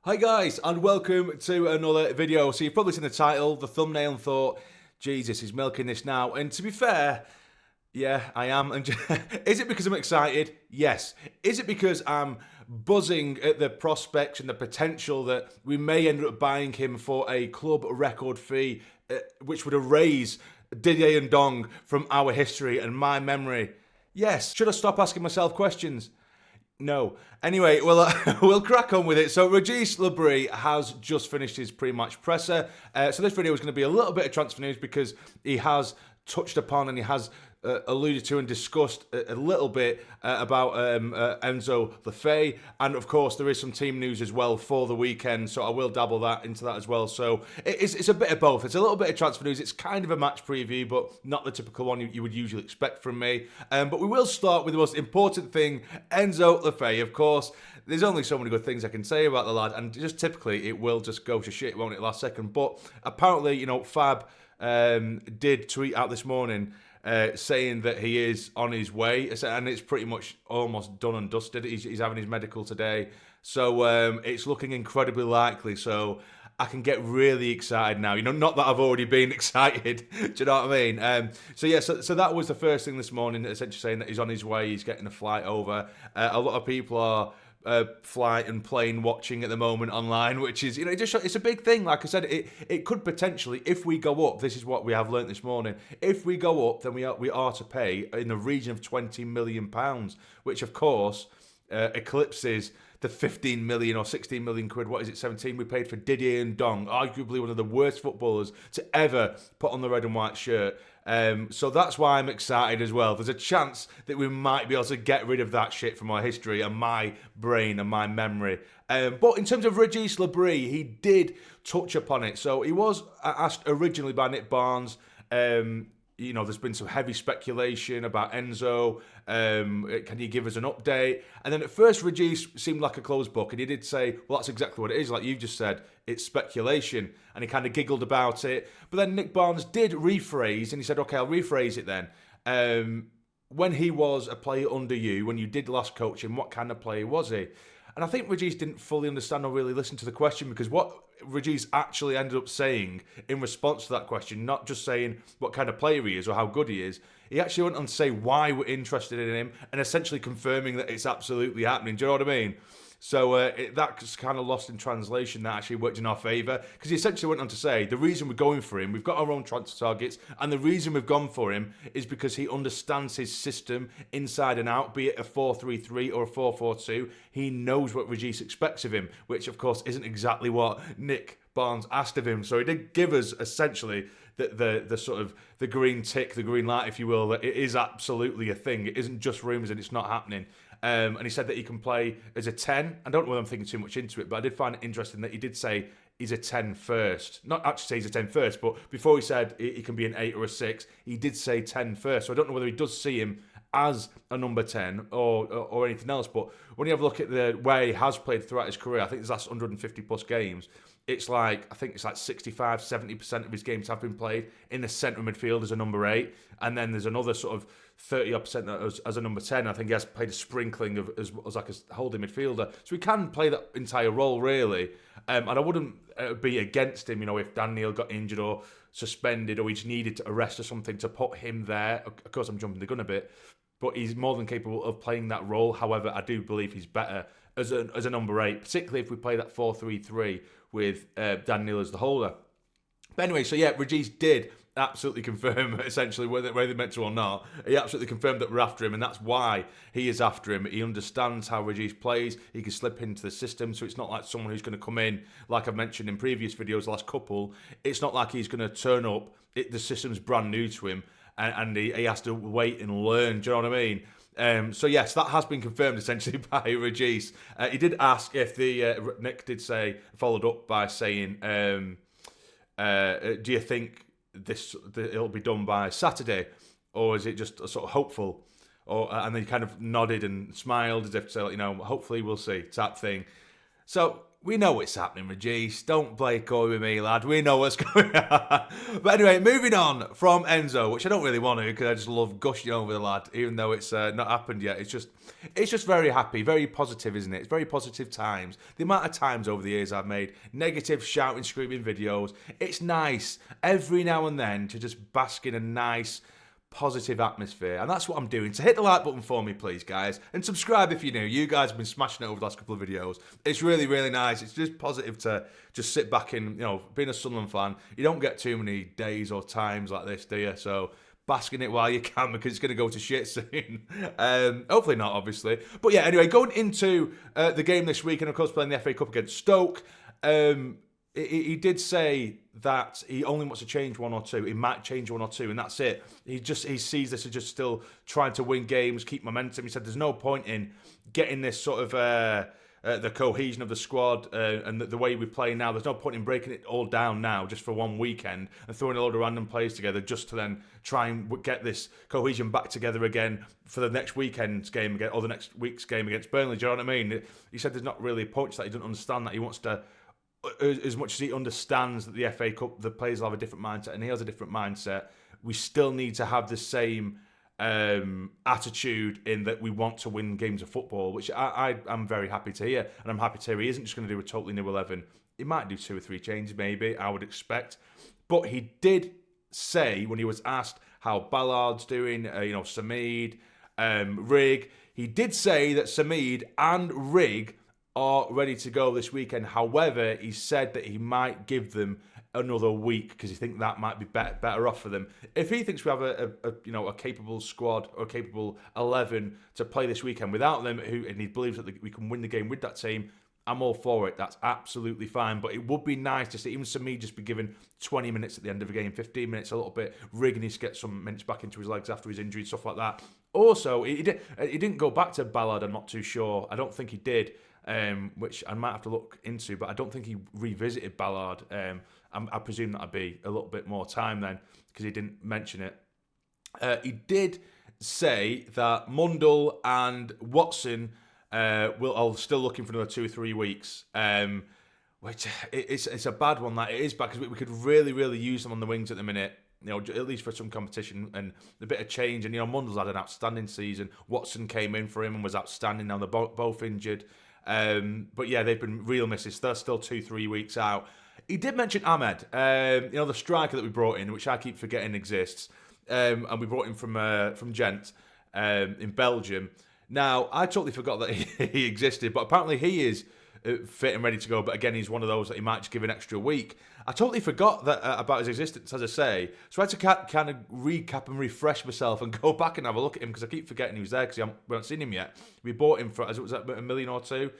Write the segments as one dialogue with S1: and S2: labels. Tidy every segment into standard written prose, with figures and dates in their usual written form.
S1: Hi guys, and welcome to another video. So you've probably seen the title, the thumbnail, and thought, Jesus, he's milking this now. And to be fair, yeah, I am. And is it because I'm excited? Yes. Is it because I'm buzzing at the prospects and the potential that we may end up buying him for a club record fee, which would erase Didier and Dong from our history and my memory? Yes. Should I stop asking myself questions? No. Anyway, we'll crack on with it. So Régis Le Bris has just finished his pre-match presser. So this video is going to be a little bit of transfer news because he has touched upon and he has alluded to and discussed a little bit about Enzo Le Fée. And of course, there is some team news as well for the weekend. So I will dabble into that as well. So it's a bit of both. It's a little bit of transfer news. It's kind of a match preview, but not the typical one you would usually expect from me. But we will start with the most important thing, Enzo Le Fée. Of course, there's only so many good things I can say about the lad. And just typically, it will just go to shit, won't it, last second. But apparently, Fab did tweet out this morning saying that he is on his way, and it's pretty much almost done and dusted. He's having his medical today, so it's looking incredibly likely. So I can get really excited now. Not that I've already been excited. Do you know what I mean? So that was the first thing this morning, essentially saying that he's on his way. He's getting a flight over. A lot of people are flight and plane watching at the moment online, which is, it's a big thing. Like I said, it could potentially, if we go up, this is what we have learnt this morning, if we go up, then we are to pay in the region of £20 million, which of course eclipses the 15 million or 16 million quid, 17 we paid for Didier and Dong, arguably one of the worst footballers to ever put on the red and white shirt. So that's why I'm excited as well. There's a chance that we might be able to get rid of that shit from our history and my brain and my memory. But in terms of Régis Le Bris, he did touch upon it. So he was asked originally by Nick Barnes. There's been some heavy speculation about Enzo. Can you give us an update? And then at first, Régis seemed like a closed book, and he did say, well, that's exactly what it is. Like you've just said, it's speculation. And he kind of giggled about it. But then Nick Barnes did rephrase, and he said, okay, I'll rephrase it then. When he was a player under you, when you did last coach him, what kind of player was he? And I think Régis didn't fully understand or really listen to the question, because what Régis actually ended up saying in response to that question, not just saying what kind of player he is or how good he is, he actually went on to say why we're interested in him and essentially confirming that it's absolutely happening. Do you know what I mean? So that's kind of lost in translation. That actually worked in our favour, because he essentially went on to say the reason we're going for him, we've got our own transfer targets, and the reason we've gone for him is because he understands his system inside and out, be it a 4-3-3 or a 4-4-2. He knows what Régis expects of him, which of course isn't exactly what Nick Barnes asked of him. So he did give us essentially the sort of the green tick, the green light, if you will, that it is absolutely a thing. It isn't just rumours and it's not happening. And he said that he can play as a 10. I don't know whether I'm thinking too much into it, but I did find it interesting that he did say he's a 10 first. Not actually say he's a 10 first, but before he said he can be an 8 or a 6, he did say 10 first. So I don't know whether he does see him as a number 10 or anything else. But when you have a look at the way he has played throughout his career, I think his last 150 plus games, I think it's like 65, 70% of his games have been played in the centre midfield as a number 8. And then there's another sort of 30% as a number 10. I think he has played a sprinkling of as like a holding midfielder. So he can play that entire role, really. And I wouldn't be against him, if Dhannoo got injured or suspended or he just needed to arrest or something to put him there. Of course, I'm jumping the gun a bit. But he's more than capable of playing that role. However, I do believe he's better as a number 8, particularly if we play that 4-3-3 with Dhannoo as the holder. But anyway, so yeah, Régis did absolutely confirm, essentially, whether they meant to or not. He absolutely confirmed that we're after him, and that's why he is after him. He understands how Régis plays. He can slip into the system, so it's not like someone who's going to come in, like I've mentioned in previous videos, the last couple. It's not like he's going to turn up, the system's brand new to him, and he has to wait and learn. Do you know what I mean? So yes, that has been confirmed essentially by Régis. He did ask if Nick did say, followed up by saying, do you think it'll be done by Saturday, or is it just a sort of hopeful? And then he kind of nodded and smiled as if to say, hopefully we'll see type thing. So We know what's happening, Regis. Don't play coy with me, lad. We know what's going on. But anyway, moving on from Enzo, which I don't really want to because I just love gushing over the lad, even though it's not happened yet. It's just very happy, very positive, isn't it? It's very positive times. The amount of times over the years I've made negative, shouting, screaming videos. It's nice every now and then to just bask in a nice, positive atmosphere, and that's what I'm doing. So hit the like button for me, please, guys, and subscribe if you're new. You guys have been smashing it over the last couple of videos. It's really, really nice. It's just positive to just sit back and, being a Sunderland fan, you don't get too many days or times like this, do you? So bask in it while you can, because it's going to go to shit soon. Hopefully not, obviously. But yeah, anyway, going into the game this week, and of course playing the FA Cup against Stoke, he did say that he only wants to change one or two. He might change one or two, and that's it. He sees this as just still trying to win games, keep momentum. He said there's no point in getting this sort of the cohesion of the squad and the way we play now. There's no point in breaking it all down now just for one weekend and throwing a load of random players together just to then try and get this cohesion back together again for the next weekend's game again, or the next week's game against Burnley. Do you know what I mean? He said there's not really a point to that. He doesn't understand that. He wants to, as much as he understands that the FA Cup, the players will have a different mindset, and he has a different mindset, we still need to have the same attitude in that we want to win games of football, which I'm very happy to hear. And I'm happy to hear he isn't just going to do a totally new 11. He might do 2 or 3 changes, maybe, I would expect. But he did say, when he was asked how Ballard's doing, Samid, Rig, he did say that Samid and Rig are ready to go this weekend. However, he said that he might give them another week because he thinks that might be better off for them. If he thinks we have a capable squad or a capable 11 to play this weekend without them, and he believes that we can win the game with that team, I'm all for it. That's absolutely fine. But it would be nice to see even Samid just be given 20 minutes at the end of the game, 15 minutes, a little bit. Rig needs to get some minutes back into his legs after his injury and stuff like that. Also, he didn't go back to Ballard. I'm not too sure. I don't think he did. Which I might have to look into, but I don't think he revisited Ballard. I presume that'd be a little bit more time then, because he didn't mention it. He did say that Mundle and Watson are still looking for another 2 or 3 weeks, which it's a bad one. That it is bad, because we could really, really use them on the wings at the minute. At least for some competition and a bit of change. And Mundle's had an outstanding season. Watson came in for him and was outstanding. Now they're both injured. But yeah, they've been real misses. They're still 2-3 weeks out. He did mention Ahmed, the striker that we brought in, which I keep forgetting exists. And we brought him from Gent in Belgium. Now, I totally forgot that he existed, but apparently he is fit and ready to go. But again, he's one of those that he might just give an extra week. I totally forgot that about his existence, as I say. So I had to kind of recap and refresh myself and go back and have a look at him, because I keep forgetting he was there because we haven't seen him yet. We bought him for, as it was $1 million or 2,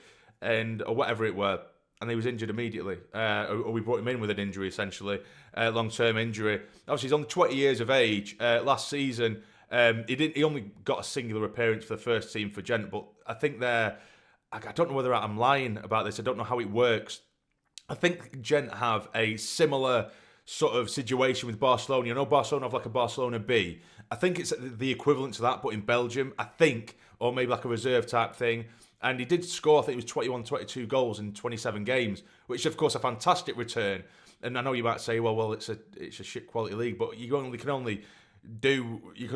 S1: or whatever it were, and he was injured immediately. Or we brought him in with an injury, essentially, long-term injury. Obviously, he's only 20 years of age. Last season, he only got a singular appearance for the first team for Gent, but I think I don't know whether I'm lying about this. I don't know how it works. I think Gent have a similar sort of situation with Barcelona. Barcelona have like a Barcelona B. I think it's the equivalent to that, but in Belgium, I think, or maybe like a reserve type thing. And he did score, I think it was 21, 22 goals in 27 games, which of course a fantastic return. And I know you might say, well, it's a shit quality league, but you can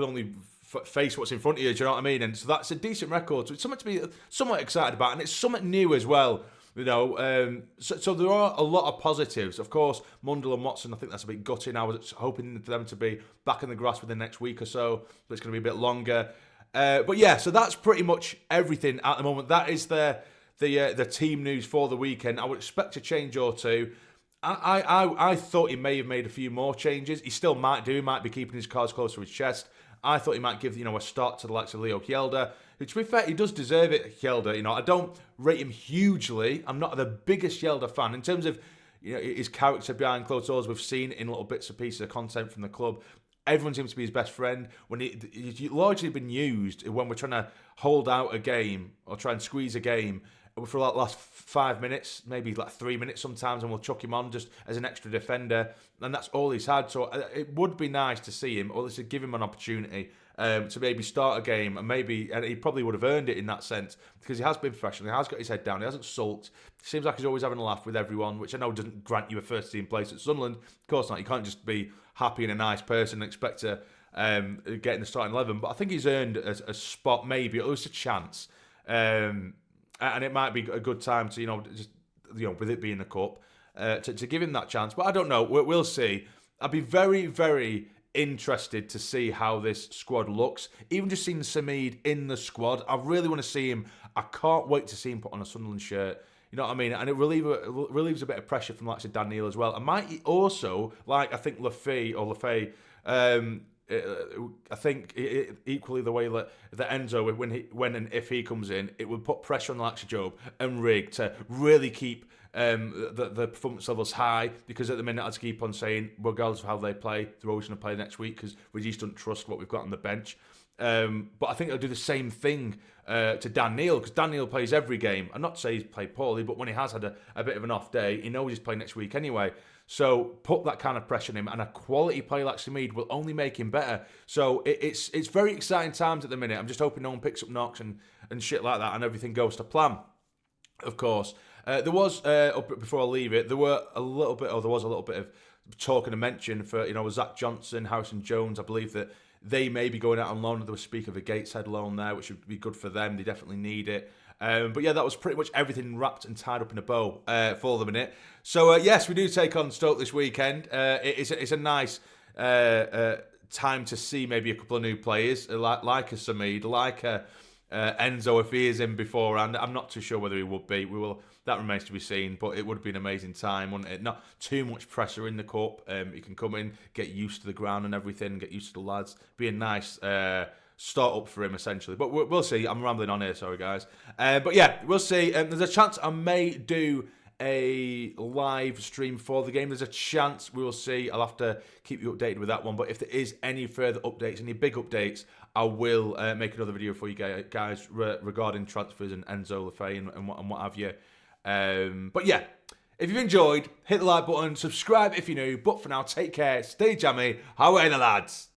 S1: only face what's in front of you. Do you know what I mean? And so that's a decent record. So it's something to be somewhat excited about, and it's something new as well. So there are a lot of positives. Of course, Mundle and Watson, I think that's a bit gutting. I was hoping for them to be back in the grass within the next week or so, but it's going to be a bit longer. But yeah, so that's pretty much everything at the moment. That is the team news for the weekend. I would expect a change or two. I thought he may have made a few more changes. He still might do. He might be keeping his cards close to his chest. I thought he might give a start to the likes of Leo Kjelder, who, to be fair, he does deserve it, Kjelder. I don't rate him hugely. I'm not the biggest Kjelder fan. In terms of his character behind closed doors, we've seen in little bits and pieces of content from the club. Everyone seems to be his best friend. When he's largely been used when we're trying to hold out a game or try and squeeze a game for like the last 5 minutes, maybe like 3 minutes sometimes, and we'll chuck him on just as an extra defender, and that's all he's had. So it would be nice to see him, or to give him an opportunity to maybe start a game, and he probably would have earned it in that sense, because he has been professional, he has got his head down, he hasn't sulked, seems like he's always having a laugh with everyone, which I know doesn't grant you a first team place at Sunderland. Of course not, you can't just be happy and a nice person and expect to get in the starting 11, but I think he's earned a spot, maybe, or at least a chance, and it might be a good time to, with it being the cup, to give him that chance. But I don't know, we'll see. I'd be very, very interested to see how this squad looks. Even just seeing Samid in the squad, I really want to see him. I can't wait to see him put on a Sunderland shirt. You know what I mean? And it relieves a bit of pressure from the likes of Daniel as well. And might he also, like I think Le Fée, I think equally the way that Enzo, when and if he comes in, it would put pressure on the likes of Job and Rig to really keep the performance levels high, because at the minute, I'd keep on saying, regardless of how they play, they're always going to play next week because we just don't trust what we've got on the bench. But I think they'll do the same thing to Daniel, because Daniel plays every game. I'm not to say he's played poorly, but when he has had a bit of an off day, he knows he's playing next week anyway. So put that kind of pressure on him, and a quality player like Samid will only make him better. So it's very exciting times at the minute. I'm just hoping no one picks up knocks and shit like that, and everything goes to plan. Of course, there was before I leave it, there was a little bit of talk and a mention for Zach Johnson, Harrison Jones. I believe that they may be going out on loan. There was speak of a Gateshead loan there, which would be good for them. They definitely need it. But yeah, that was pretty much everything wrapped and tied up in a bow for the minute. So yes, we do take on Stoke this weekend. It's a nice time to see maybe a couple of new players like a Samid, like a Enzo if he is in beforehand. I'm not too sure whether he would be. That remains to be seen, but it would be an amazing time, wouldn't it? Not too much pressure in the cup. You can come in, get used to the ground and everything, get used to the lads. Be a nice start up for him, essentially. But we'll see. I'm rambling on here, sorry, guys. But yeah, we'll see. There's a chance I may do a live stream for the game. There's a chance, we will see. I'll have to keep you updated with that one. But if there is any further updates, any big updates, I will make another video for you guys regarding transfers and Enzo Le Fée and what have you. But yeah, if you've enjoyed, hit the like button, subscribe if you're new. But for now, take care, stay jammy, how are the lads?